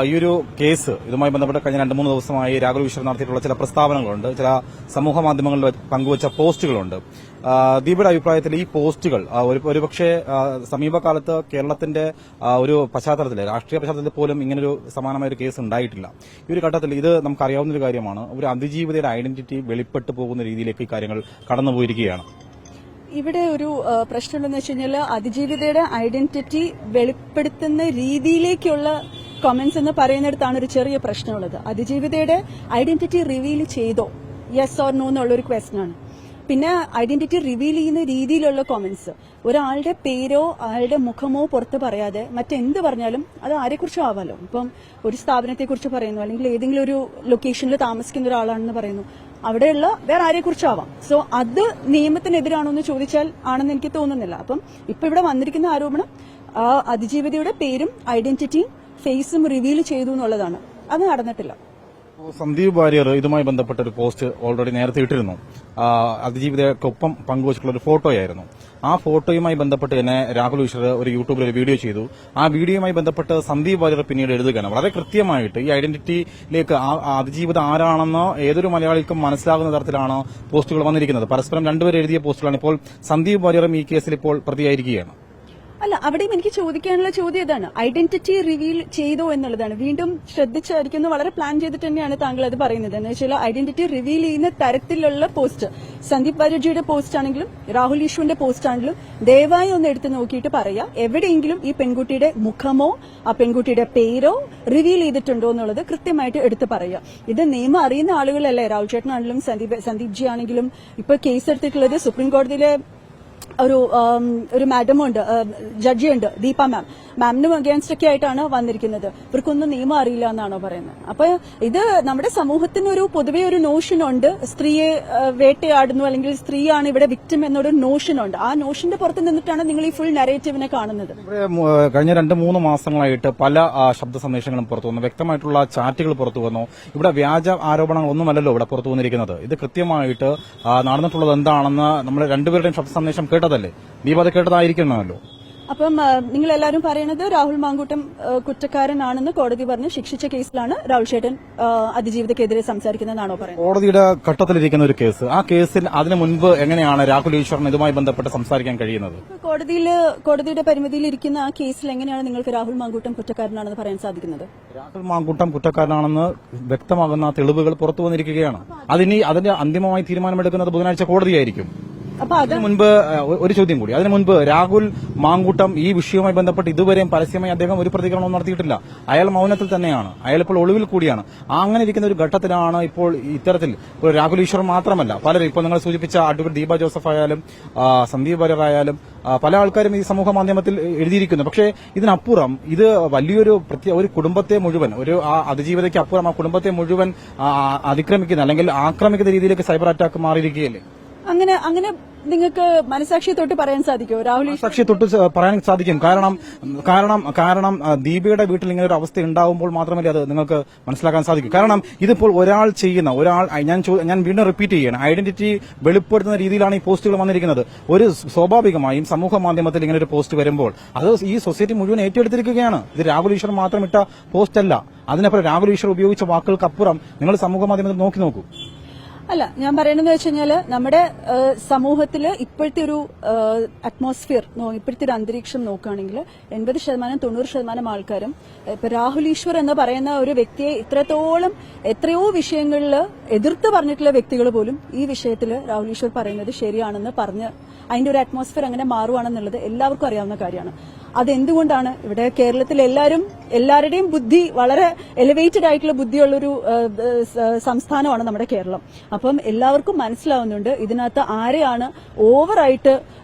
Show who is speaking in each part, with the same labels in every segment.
Speaker 1: ഈ ഒരു കേസ് ഇതുമായി ബന്ധപ്പെട്ട് കഴിഞ്ഞ 2-3 ദിവസമായി രാഹുൽ ഈശ്വർ നടത്തിയിട്ടുള്ള ചില പ്രസ്താവനകളുണ്ട്, ചില സമൂഹ മാധ്യമങ്ങളിൽ പങ്കുവച്ച പോസ്റ്റുകളുണ്ട്. ദീപയുടെ അഭിപ്രായത്തിൽ ഈ പോസ്റ്റുകൾ ഒരുപക്ഷെ സമീപകാലത്ത് കേരളത്തിന്റെ ഒരു പശ്ചാത്തലത്തിൽ, രാഷ്ട്രീയ പശ്ചാത്തലത്തിൽ പോലും ഇങ്ങനൊരു സമാനമായ ഒരു കേസ് ഉണ്ടായിട്ടില്ല. ഈ ഒരു ഘട്ടത്തിൽ ഇത് നമുക്കറിയാവുന്ന ഒരു കാര്യമാണ്. ഒരു അതിജീവിതയുടെ ഐഡന്റിറ്റി വെളിപ്പെട്ടു പോകുന്ന രീതിയിലേക്ക് ഈ കാര്യങ്ങൾ കടന്നുപോയിരിക്കുകയാണ്.
Speaker 2: ഇവിടെ ഒരു പ്രശ്നം എന്താണെന്ന് വെച്ച് കഴിഞ്ഞാൽ അതിജീവിതയുടെ ഐഡന്റിറ്റി വെളിപ്പെടുത്തുന്ന രീതിയിലേക്കുള്ള കമന്റ്സ് എന്ന് പറയുന്നിടത്താണ് ഒരു ചെറിയ പ്രശ്നമുള്ളത്. അതിജീവിതയുടെ ഐഡന്റിറ്റി റിവീൽ ചെയ്തോ, യെസ് ഓർ നോ എന്നുള്ളൊരു ക്വസ്റ്റ്യൻ ആണ്. പിന്നെ ഐഡന്റിറ്റി റിവീൽ ചെയ്യുന്ന രീതിയിലുള്ള കമന്റ്സ്, ഒരാളുടെ പേരോ ആളുടെ മുഖമോ പുറത്ത് പറയാതെ മറ്റെന്ത് പറഞ്ഞാലും അത് ആരെക്കുറിച്ചും ആവാലോ. ഇപ്പം ഒരു സ്ഥാപനത്തെക്കുറിച്ച് പറയുന്നു, അല്ലെങ്കിൽ ഏതെങ്കിലും ഒരു ലൊക്കേഷനിൽ താമസിക്കുന്ന ഒരാളാണെന്ന് പറയുന്നു, അവിടെയുള്ള വേറെ ആരെക്കുറിച്ചാവാം. സോ അത് നിയമത്തിനെതിരാണോ എന്ന് ചോദിച്ചാൽ ആണെന്ന് എനിക്ക് തോന്നുന്നില്ല. അപ്പം ഇപ്പൊ ഇവിടെ വന്നിരിക്കുന്ന ആരോപണം അതിജീവിതയുടെ പേരും ഐഡന്റിറ്റിയും ഫേസും റിവീൽ ചെയ്തു എന്നുള്ളതാണ്. അത് നടന്നിട്ടില്ല.
Speaker 1: സന്ദീപ് വാര്യർ ഇതുമായി ബന്ധപ്പെട്ട ഒരു പോസ്റ്റ് ഓൾറെഡി നേരത്തെ ഇട്ടിരുന്നു. അതിജീവിതയ്ക്കൊപ്പം പങ്കുവച്ചിട്ടുള്ള ഒരു ഫോട്ടോയായിരുന്നു. ആ ഫോട്ടോയുമായി ബന്ധപ്പെട്ട് തന്നെ രാഹുൽ ഈശ്വർ ഒരു യൂട്യൂബിൽ ഒരു വീഡിയോ ചെയ്തു. ആ വീഡിയോയുമായി ബന്ധപ്പെട്ട് സന്ദീപ് വാര്യർ പിന്നീട് എഴുതുകയാണ്. വളരെ കൃത്യമായിട്ട് ഈ ഐഡന്റിറ്റിയിലേക്ക് അതിജീവിത ആരാണെന്ന് ഏതൊരു മലയാളിക്കും മനസ്സിലാകുന്ന തരത്തിലാണ് പോസ്റ്റുകൾ വന്നിരിക്കുന്നത്. പരസ്പരം രണ്ടുപേർ എഴുതിയ പോസ്റ്റുകളാണ്. ഇപ്പോൾ സന്ദീപ് വാര്യറും ഈ കേസിൽ ഇപ്പോൾ പ്രതിയായിരിക്കുകയാണ്.
Speaker 2: അല്ല, അവിടെയും എനിക്ക് ചോദിക്കാനുള്ള ചോദ്യം ഇതാണ്, ഐഡന്റിറ്റി റിവീൽ ചെയ്തോ എന്നുള്ളതാണ്. വീണ്ടും ശ്രദ്ധിച്ചായിരിക്കുന്നു, വളരെ പ്ലാൻ ചെയ്തിട്ട് തന്നെയാണ് താങ്കൾ അത് പറയുന്നത്. എന്ന് വെച്ചാൽ ഐഡന്റിറ്റി റിവീൽ ചെയ്യുന്ന തരത്തിലുള്ള പോസ്റ്റ്, സന്ദീപ് വാര്യർജിയുടെ പോസ്റ്റ് ആണെങ്കിലും രാഹുൽ ഈശ്വറിന്റെ പോസ്റ്റ് ആണെങ്കിലും ദയവായി ഒന്ന് എടുത്ത് നോക്കിയിട്ട് പറയാ, എവിടെയെങ്കിലും ഈ പെൺകുട്ടിയുടെ മുഖമോ ആ പെൺകുട്ടിയുടെ പേരോ റിവീൽ ചെയ്തിട്ടുണ്ടോ എന്നുള്ളത് കൃത്യമായിട്ട് എടുത്ത് പറയുക. ഇത് നിയമം അറിയുന്ന ആളുകളല്ലേ, രാഹുൽ ചേട്ടനാണെങ്കിലും സന്ദീപ് ജി ആണെങ്കിലും. ഇപ്പൊ കേസ് എടുത്തിട്ടുള്ളത് സുപ്രീം കോടതിയിലെ ഒരു മാഡമുണ്ട്, ജഡ്ജിയുണ്ട്, ദീപ മാമിനും അഗേൻസ്റ്റ് ഒക്കെ ആയിട്ടാണ് വന്നിരിക്കുന്നത്. ഇവർക്കൊന്നും നിയമം അറിയില്ല എന്നാണോ പറയുന്നത്? അപ്പൊ ഇത് നമ്മുടെ സമൂഹത്തിന് പൊതുവെ ഒരു നോഷൻ ഉണ്ട്, സ്ത്രീയെ വേട്ടയാടുന്നു അല്ലെങ്കിൽ സ്ത്രീയാണ് ഇവിടെ വിക്ടിം എന്നൊരു നോഷൻ ഉണ്ട്. ആ നോഷന്റെ പുറത്ത് നിന്നിട്ടാണ് നിങ്ങൾ ഈ ഫുൾ നരേറ്റീവിനെ കാണുന്നത്.
Speaker 1: കഴിഞ്ഞ 2-3 മാസങ്ങളായിട്ട് പല ശബ്ദ സന്ദേശങ്ങളും പുറത്തു വന്നു, വ്യക്തമായിട്ടുള്ള ചാറ്റുകൾ പുറത്തു വന്നു. ഇവിടെ വ്യാജ ആരോപണങ്ങളൊന്നുമല്ലല്ലോ ഇവിടെ പുറത്തു വന്നിരിക്കുന്നത്. ഇത് കൃത്യമായിട്ട് നടന്നിട്ടുള്ളത് എന്താണെന്ന് നമ്മൾ രണ്ടുപേരുടെയും ശബ്ദ സന്ദേശം കേട്ടതല്ലേ? ദീപ അത് കേട്ടതായിരിക്കണമല്ലോ.
Speaker 2: അപ്പം നിങ്ങൾ എല്ലാവരും പറയുന്നത് രാഹുൽ മാങ്കൂട്ടം കുറ്റക്കാരനാണെന്ന് കോടതി പറഞ്ഞ് ശിക്ഷിച്ച കേസിലാണ് രാഹുൽ ചേട്ടൻ അതിജീവിതക്കെതിരെ സംസാരിക്കുന്നതാണോ പറയുന്നത്?
Speaker 1: കോടതിയുടെ ഘട്ടത്തിലിരിക്കുന്ന ഒരു കേസ്, ആ കേസിൽ അതിനു മുൻപ് എങ്ങനെയാണ് രാഹുൽ ഈശ്വറിന് ഇതുമായി ബന്ധപ്പെട്ട് സംസാരിക്കാൻ കഴിയുന്നത്?
Speaker 2: കോടതിയുടെ പരിമിതിയിലിരിക്കുന്ന ആ കേസിൽ എങ്ങനെയാണ് നിങ്ങൾക്ക് രാഹുൽ മാങ്കൂട്ടം കുറ്റക്കാരനാണെന്ന് പറയാൻ സാധിക്കുന്നത്?
Speaker 1: രാഹുൽ മാങ്കൂട്ടം കുറ്റക്കാരനാണെന്ന് വ്യക്തമാകുന്ന തെളിവുകൾ പുറത്തു വന്നിരിക്കുകയാണ്. അതിന്റെ അന്തിമമായി തീരുമാനമെടുക്കുന്നത് ബുധനാഴ്ച കോടതിയായിരിക്കും. അതിനു മുൻപ് ഒരു ചോദ്യം കൂടി. അതിനു മുൻപ് രാഹുൽ മാങ്കൂട്ടം ഈ വിഷയവുമായി ബന്ധപ്പെട്ട് ഇതുവരെയും പരസ്യമായി അദ്ദേഹം ഒരു പ്രതികരണവും നടത്തിയിട്ടില്ല. അയാൾ മൌനത്തിൽ തന്നെയാണ്. അയാൾ ഇപ്പോൾ ഒളിവിൽ കൂടിയാണ്. അങ്ങനെ ഇരിക്കുന്ന ഒരു ഘട്ടത്തിലാണ് ഇപ്പോൾ ഇത്തരത്തിൽ രാഹുൽ ഈശ്വർ മാത്രമല്ല പലരും, ഇപ്പോൾ നിങ്ങൾ സൂചിപ്പിച്ച അഡ്വക്കേറ്റ് ദീപ ജോസഫ് ആയാലും സന്ദീപ് വാര്യർ ആയാലും പല ആൾക്കാരും ഈ സമൂഹ മാധ്യമത്തിൽ എഴുതിയിരിക്കുന്നു. പക്ഷേ ഇതിനപ്പുറം ഇത് വലിയൊരു ഒരു കുടുംബത്തെ മുഴുവൻ, ഒരു അതിജീവിതയ്ക്ക് അപ്പുറം ആ കുടുംബത്തെ മുഴുവൻ അതിക്രമിക്കുന്ന അല്ലെങ്കിൽ ആക്രമിക്കുന്ന രീതിയിലേക്ക് സൈബർ അറ്റാക്ക് മാറിയിരിക്കുകയല്ലേ?
Speaker 2: അങ്ങനെ നിങ്ങൾക്ക് മനസാക്ഷി തൊട്ട് പറയാൻ സാധിക്കുമോ? രാഹുൽ
Speaker 1: സാക്ഷി തൊട്ട് പറയാൻ സാധിക്കും. കാരണം ദീപയുടെ വീട്ടിൽ ഇങ്ങനെ ഒരു അവസ്ഥ ഉണ്ടാവുമ്പോൾ മാത്രമല്ലേ അത് നിങ്ങൾക്ക് മനസ്സിലാക്കാൻ സാധിക്കും. കാരണം ഇതിപ്പോൾ ഞാൻ വീണ്ടും റിപ്പീറ്റ് ചെയ്യണം, ഐഡന്റിറ്റി വെളിപ്പെടുത്തുന്ന രീതിയിലാണ് ഈ പോസ്റ്റുകൾ വന്നിരിക്കുന്നത്. ഒരു സ്വാഭാവികമായും സമൂഹ മാധ്യമത്തിൽ ഇങ്ങനെ ഒരു പോസ്റ്റ് വരുമ്പോൾ അത് ഈ സൊസൈറ്റി മുഴുവൻ ഏറ്റെടുത്തിരിക്കുകയാണ്. ഇത് രാഹുൽ ഈശ്വർ മാത്രം ഇട്ട പോസ്റ്റ് അല്ല. അതിനപ്പുറം രാഹുൽ ഈശ്വർ ഉപയോഗിച്ച വാക്കുകൾക്കപ്പുറം നിങ്ങൾ സമൂഹ മാധ്യമത്തിൽ നോക്കൂ.
Speaker 2: അല്ല, ഞാൻ പറയുന്നത് വെച്ച് കഴിഞ്ഞാൽ നമ്മുടെ സമൂഹത്തിൽ ഇപ്പോഴത്തെ ഒരു അറ്റ്മോസ്ഫിയർ, ഇപ്പോഴത്തെ ഒരു അന്തരീക്ഷം നോക്കുകയാണെങ്കിൽ 80%-90% ആൾക്കാരും ഇപ്പൊ രാഹുൽ ഈശ്വർ എന്ന് പറയുന്ന ഒരു വ്യക്തിയെ എത്രയോ വിഷയങ്ങളിൽ എതിർത്ത് പറഞ്ഞിട്ടുള്ള വ്യക്തികൾ പോലും ഈ വിഷയത്തിൽ രാഹുൽ ഈശ്വർ പറയുന്നത് ശരിയാണെന്ന് പറഞ്ഞ് അതിന്റെ ഒരു അറ്റ്മോസ്ഫിയർ അങ്ങനെ മാറുവാണെന്നുള്ളത് എല്ലാവർക്കും അറിയാവുന്ന കാര്യമാണ്. അതെന്തുകൊണ്ടാണ്? ഇവിടെ കേരളത്തിൽ എല്ലാവരുടെയും ബുദ്ധി വളരെ എലിവേറ്റഡ് ആയിട്ടുള്ള ബുദ്ധിയുള്ളൊരു സംസ്ഥാനമാണ് നമ്മുടെ കേരളം. അപ്പം എല്ലാവർക്കും മനസ്സിലാവുന്നുണ്ട് ഇതിനകത്ത് ആരെയാണ് ഓവറായിട്ട്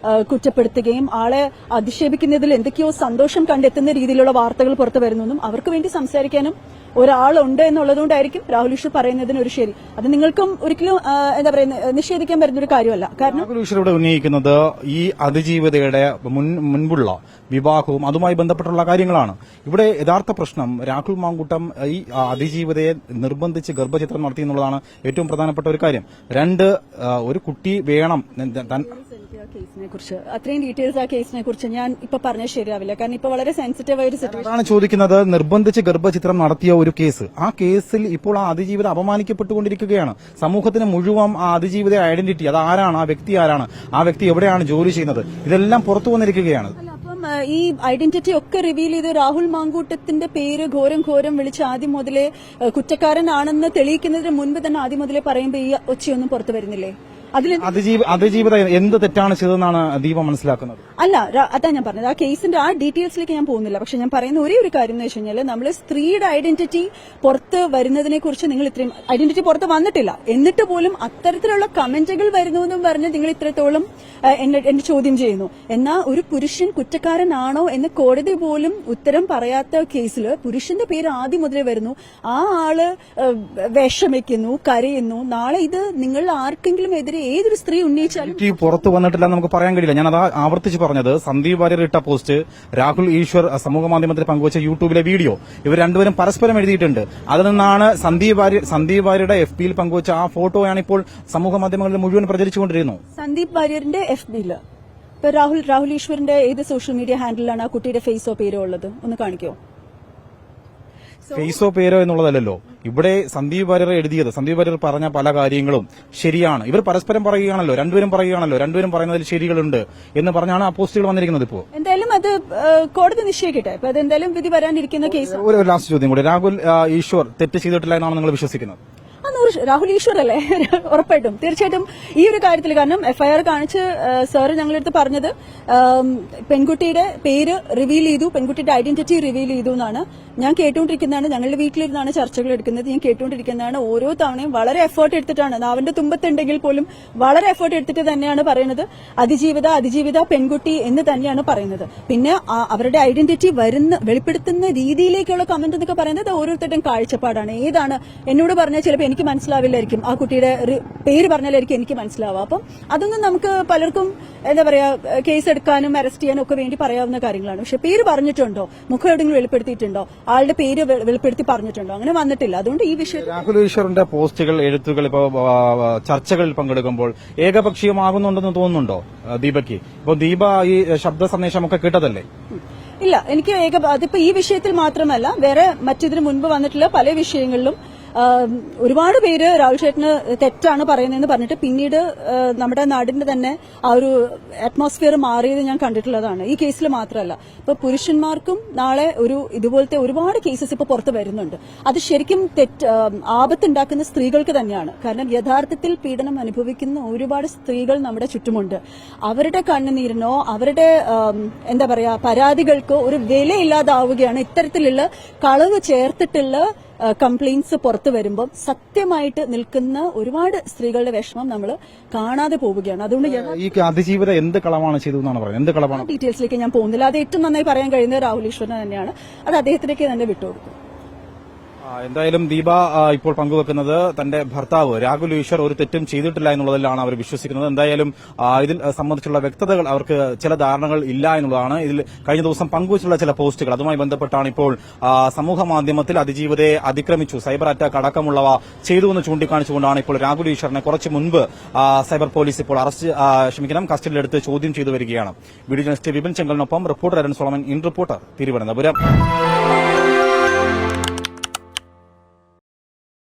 Speaker 2: കുറ്റപ്പെടുത്തുകയും ആളെ അധിക്ഷേപിക്കുന്നതിൽ എന്തൊക്കെയോ സന്തോഷം കണ്ടെത്തുന്ന രീതിയിലുള്ള വാർത്തകൾ പുറത്തു വരുന്നതും അവർക്ക് വേണ്ടി സംസാരിക്കാനും ഒരാളുണ്ട് എന്നുള്ളതുകൊണ്ടായിരിക്കും രാഹുൽ ഈശ്വർ പറയുന്നതിന് ഒരു ശരി. അത് നിങ്ങൾക്കും ഒരിക്കലും എന്താ പറയുക നിഷേധിക്കാൻ പറ്റുന്നൊരു കാര്യമല്ല. കാരണം
Speaker 1: രാഹുൽ ഈശ്വർ ഇവിടെ ഉന്നയിക്കുന്നത് ഈ അതിജീവിതയുടെ മുൻപുള്ള വിവാഹവും അതുമായി ബന്ധപ്പെട്ടുള്ള കാര്യങ്ങളാണ്. ഇവിടെ യഥാർത്ഥ പ്രശ്നം രാഹുൽ മാങ്കൂട്ടം ഈ അതിജീവിതയെ നിർബന്ധിച്ച് ഗർഭചിത്രം നടത്തി എന്നുള്ളതാണ് ഏറ്റവും പ്രധാനപ്പെട്ട ഒരു കാര്യം. ഒരു കുട്ടി വേണം,
Speaker 2: അത്രയും ഡീറ്റെയിൽസ് ആ കേസിനെ കുറിച്ച് ഞാൻ ഇപ്പൊ പറഞ്ഞാൽ ശരിയാവില്ല. കാരണം ഇപ്പൊ വളരെ സെൻസിറ്റീവ് ആയ ഒരു സിറ്റുവേഷൻ.
Speaker 1: അതാണ് ചോദിക്കുന്നത്. നിർബന്ധിച്ച് ഗർഭചിത്രം നടത്തിയ ഒരു കേസ്, ആ കേസിൽ ഇപ്പോൾ ആ അതിജീവിത അപമാനിക്കപ്പെട്ടുകൊണ്ടിരിക്കുകയാണ്. സമൂഹത്തിന് മുഴുവൻ ആ അതിജീവിത ഐഡന്റിറ്റി, അത് ആരാണ്, ആ വ്യക്തി ആരാണ്, ആ വ്യക്തി എവിടെയാണ് ജോലി ചെയ്യുന്നത്, ഇതെല്ലാം പുറത്തു വന്നിരിക്കുകയാണ്.
Speaker 2: അപ്പം ഈ ഐഡന്റിറ്റി ഒക്കെ റിവീൽ ചെയ്ത് രാഹുൽ മാങ്കൂട്ടത്തിന്റെ പേര് ഘോരം വിളിച്ച് ആദ്യം മുതലേ കുറ്റക്കാരനാണെന്ന് തെളിയിക്കുന്നതിന് മുൻപ് തന്നെ ആദ്യം മുതലേ പറയുമ്പോൾ ഈ ഒച്ചയൊന്നും പുറത്തു വരുന്നില്ലേ?
Speaker 1: അതിജീവിത എന്ത് തെറ്റാണ് ചെയ്തതെന്നാണ് ദീപ മനസ്സിലാക്കുന്നത്?
Speaker 2: അല്ല, അതാ ഞാൻ പറഞ്ഞത്. ആ കേസിന്റെ ആ ഡീറ്റെയിൽസിലേക്ക് ഞാൻ പോകുന്നില്ല. പക്ഷെ ഞാൻ പറയുന്ന ഒരേ ഒരു കാര്യം എന്ന് വെച്ച് കഴിഞ്ഞാൽ നമ്മൾ സ്ത്രീയുടെ ഐഡന്റിറ്റി പുറത്ത് വരുന്നതിനെ കുറിച്ച് നിങ്ങൾ ഇത്രയും ഐഡന്റിറ്റി പുറത്ത് വന്നിട്ടില്ല, എന്നിട്ട് പോലും അത്തരത്തിലുള്ള കമന്റുകൾ വരുന്നു എന്നും പറഞ്ഞ് നിങ്ങൾ ഇത്രത്തോളം എന്നെ ചോദ്യം ചെയ്യുന്നു. എന്നാൽ ഒരു പുരുഷൻ കുറ്റക്കാരനാണോ എന്ന് കോടതി പോലും ഉത്തരം പറയാത്ത കേസിൽ പുരുഷന്റെ പേര് ആദ്യം മുതലേ വരുന്നു. ആ ആള് വിഷമിക്കുന്നു, കരയുന്നു. നാളെ ഇത് നിങ്ങൾ ആർക്കെങ്കിലും എതിരെ ഏതൊരു സ്ത്രീ ഉന്നയിച്ചാലും
Speaker 1: പുറത്തു വന്നിട്ടില്ല നമുക്ക് പറയാൻ കഴിയില്ല. ഞാൻ അത് ആവർത്തിച്ച് പറഞ്ഞത്, സന്ദീപ് വാര്യർ ഇട്ട പോസ്റ്റ്, രാഹുൽ ഈശ്വർ സമൂഹ മാധ്യമത്തിൽ പങ്കുവച്ച യൂട്യൂബിലെ വീഡിയോ, ഇവർ രണ്ടുപേരും പരസ്പരം എഴുതിയിട്ടുണ്ട്. അതിൽ നിന്നാണ് സന്ദീപ് വാര്യരുടെ FB യിൽ പങ്കുവച്ച ആ ഫോട്ടോയാണ് ഇപ്പോൾ സമൂഹ മാധ്യമങ്ങളിൽ മുഴുവൻ പ്രചരിച്ചുകൊണ്ടിരുന്നു.
Speaker 2: സന്ദീപ് വാര്യറിന്റെ FB യിൽ ഇപ്പൊ രാഹുൽ ഈശ്വറിന്റെ ഏത് സോഷ്യൽ മീഡിയ ഹാൻഡിലാണ് ആ കുട്ടിയുടെ ഫേസോ പേരോ ഉള്ളത്? ഒന്ന് കാണിക്കോ?
Speaker 1: ഫേസോ പേരോ എന്നുള്ളതല്ലോ ഇവിടെ സന്ദീപ് വാര്യർ എഴുതിയത്. സന്ദീപ് വാര്യർ പറഞ്ഞ പല കാര്യങ്ങളും ശരിയാണ്. ഇവർ പരസ്പരം പറയുകയാണല്ലോ, രണ്ടുപേരും പറയുന്നതിൽ ശരികളുണ്ട് എന്ന് പറഞ്ഞാണ് ആ പോസ്റ്റുകൾ വന്നിരിക്കുന്നത്. ഇപ്പോൾ
Speaker 2: എന്തായാലും അത് കോടതി നിശ്ചയിക്കട്ടെ. അപ്പൊ അതെന്തായാലും വിധി വരാനിരിക്കുന്ന കേസ്.
Speaker 1: ഒരു ലാസ്റ്റ് ചോദ്യം കൂടി, രാഹുൽ ഈശ്വർ തെറ്റ് ചെയ്തിട്ടില്ല എന്നാണ് നിങ്ങൾ വിശ്വസിക്കുന്നത്?
Speaker 2: രാഹുൽ ഈശ്വർ അല്ലേ? ഉറപ്പായിട്ടും, തീർച്ചയായിട്ടും ഈ ഒരു കാര്യത്തിൽ. കാരണം FIR കാണിച്ച് സാറ് ഞങ്ങളടുത്ത് പറഞ്ഞത് പെൺകുട്ടിയുടെ പേര് റിവീൽ ചെയ്തു, പെൺകുട്ടിയുടെ ഐഡന്റിറ്റി റിവീൽ ചെയ്തു എന്നാണ്. ഞാൻ കേട്ടുകൊണ്ടിരിക്കുന്നതാണ്, ഞങ്ങളുടെ വീട്ടിലിരുന്നാണ് ചർച്ചകൾ എടുക്കുന്നത്. ഞാൻ കേട്ടുകൊണ്ടിരിക്കുന്നതാണ്. ഓരോ തവണയും വളരെ എഫേർട്ട് എടുത്തിട്ടാണ്, നാവിന്റെ തുമ്പത്തുണ്ടെങ്കിൽ പോലും വളരെ എഫേർട്ട് എടുത്തിട്ട് തന്നെയാണ് പറയുന്നത് അതിജീവിത പെൺകുട്ടി എന്ന് തന്നെയാണ് പറയുന്നത്. പിന്നെ അവരുടെ ഐഡന്റിറ്റി വെളിപ്പെടുത്തുന്ന രീതിയിലേക്കുള്ള കമന്റ് എന്നൊക്കെ പറയുന്നത് ഓരോരുത്തരുടെയും കാഴ്ചപ്പാടാണ്. ഏതാണ് എന്നോട് പറഞ്ഞാൽ ചിലപ്പോൾ എനിക്ക് മനസ്സിലാവില്ലായിരിക്കും, ആ കുട്ടിയുടെ പേര് പറഞ്ഞാലായിരിക്കും എനിക്ക് മനസ്സിലാവുക. അപ്പം അതൊന്നും നമുക്ക് പലർക്കും എന്താ പറയാ കേസ് എടുക്കാനും അറസ്റ്റ് ചെയ്യാനും ഒക്കെ വേണ്ടി പറയാവുന്ന കാര്യങ്ങളാണ്. പക്ഷെ പേര് പറഞ്ഞിട്ടുണ്ടോ, മുഖം എവിടെയെങ്കിലും വെളിപ്പെടുത്തിയിട്ടുണ്ടോ, ആളുടെ പേര് വെളിപ്പെടുത്തി പറഞ്ഞിട്ടുണ്ടോ? അങ്ങനെ വന്നിട്ടില്ല. അതുകൊണ്ട് ഈ വിഷയം
Speaker 1: രാഹുൽ ഈശ്വറിന്റെ പോസ്റ്റുകൾ, എഴുത്തുകൾ ഇപ്പോൾ ചർച്ചകളിൽ പങ്കെടുക്കുമ്പോൾ ഏകപക്ഷീയമാകുന്നുണ്ടെന്ന് തോന്നുന്നുണ്ടോ ദീപയ്ക്ക്? ഇപ്പോൾ ദീപ ഈ ശബ്ദ സന്ദേശമൊക്കെ കേട്ടതല്ലേ?
Speaker 2: ഇല്ല, എനിക്ക് അതിപ്പോ ഈ വിഷയത്തിൽ മാത്രമല്ല, വേറെ മറ്റിതിന് മുൻപ് വന്നിട്ടുള്ള പല വിഷയങ്ങളിലും ഒരുപാട് പേര് രാഹുൽ ചേട്ടന് തെറ്റാണ് പറയുന്നതെന്ന് പറഞ്ഞിട്ട് പിന്നീട് നമ്മുടെ നാടിന്റെ തന്നെ ആ ഒരു അറ്റ്മോസ്ഫിയർ മാറിയത് ഞാൻ കണ്ടിട്ടുള്ളതാണ്. ഈ കേസിൽ മാത്രമല്ല, ഇപ്പൊ പുരുഷന്മാർക്കും നാളെ ഇതുപോലത്തെ ഒരുപാട് കേസസ് ഇപ്പൊ പുറത്ത് വരുന്നുണ്ട്. അത് ശരിക്കും ആപത്തുണ്ടാക്കുന്ന സ്ത്രീകൾക്ക് തന്നെയാണ്. കാരണം യഥാർത്ഥത്തിൽ പീഡനം അനുഭവിക്കുന്ന ഒരുപാട് സ്ത്രീകൾ നമ്മുടെ ചുറ്റുമുണ്ട്. അവരുടെ കണ്ണുനീരിനോ അവരുടെ എന്താ പറയാ പരാതികൾക്കോ ഒരു വിലയില്ലാതാവുകയാണ് ഇത്തരത്തിലുള്ള കളവ് ചേർത്തിട്ടുള്ള കംപ്ലയിന്റ്സ് പുറത്തു വരുമ്പോൾ സത്യമായിട്ട് നിൽക്കുന്ന ഒരുപാട് സ്ത്രീകളുടെ വിഷമം നമ്മൾ കാണാതെ പോവുകയാണ്. അതുകൊണ്ട്
Speaker 1: ഈ അതിജീവിത എന്ത് കളവാണ് ചെയ്തതെന്നാണ് പറയുന്നത്? എന്ത് കളവാണ്?
Speaker 2: ഡീറ്റെയിൽസിലേക്ക് ഞാൻ പോകുന്നില്ല. അത് ഏറ്റവും നന്നായി പറയാൻ കഴിയുന്നത് രാഹുൽ ഈശ്വരന് തന്നെയാണ്. അത് അദ്ദേഹത്തിലേക്ക് തന്നെ വിട്ടുകൊടുക്കും.
Speaker 1: എന്തായാലും ദീപ ഇപ്പോൾ പങ്കുവെക്കുന്നത് തന്റെ ഭർത്താവ് രാഹുൽ ഈശ്വർ ഒരു തെറ്റും ചെയ്തിട്ടില്ല എന്നുള്ളതിലാണ് അവർ വിശ്വസിക്കുന്നത്. എന്തായാലും ഇതിൽ സംബന്ധിച്ചുള്ള വ്യക്തതകൾ, അവർക്ക് ചില ധാരണകൾ ഇല്ല എന്നുള്ളതാണ്. ഇതിൽ കഴിഞ്ഞ ദിവസം പങ്കുവച്ചുള്ള ചില പോസ്റ്റുകൾ, അതുമായി ബന്ധപ്പെട്ടാണ് ഇപ്പോൾ സമൂഹ മാധ്യമത്തിൽ അതിജീവിതയെ അതിക്രമിച്ചു, സൈബർ അറ്റാക്ക് അടക്കമുള്ളവ ചെയ്തുവെന്ന് ചൂണ്ടിക്കാണിച്ചുകൊണ്ടാണ് ഇപ്പോൾ രാഹുൽ ഈശ്വറിനെ കുറച്ച് മുൻപ് സൈബർ പോലീസ് ഇപ്പോൾ കസ്റ്റഡിയിലെടുത്ത് ചോദ്യം ചെയ്തു വരികയാണ്. വീഡിയോ ജേർണലിസ്റ്റ് വിപിൻ ചെങ്കലിനൊപ്പം reporter Arun Solomon, in reporter, Thiruvananthapuram.